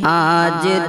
آج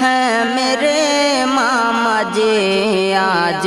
ہیں میرے ماما جی، آج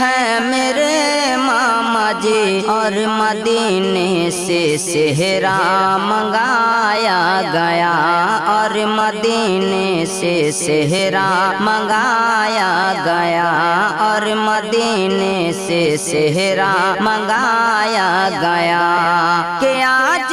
ہیں میرے ماما جی، اور مدینے سے صحرا منگایا گیا، اور مدینے سے صحرا منگایا گیا، اور مدینے سے صحرا منگایا گیا، کہ آج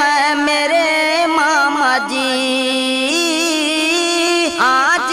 ہیں میرے ماما جی، آج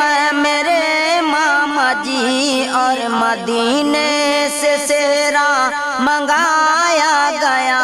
ہیں میرے ماما جی، اور مدینے سے صحرا منگایا گیا،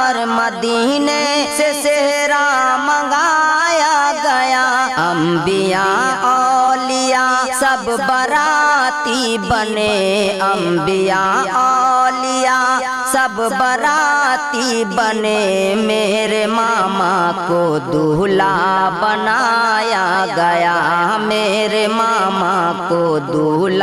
اور مدینے سے صحرا منگایا گیا، انبیاء اولیاء سب باراتی بنے، انبیاء اولیاء سب باراتی بنے، میرے ماما کو دولہا بنایا گیا، میرے ماما کو دولہا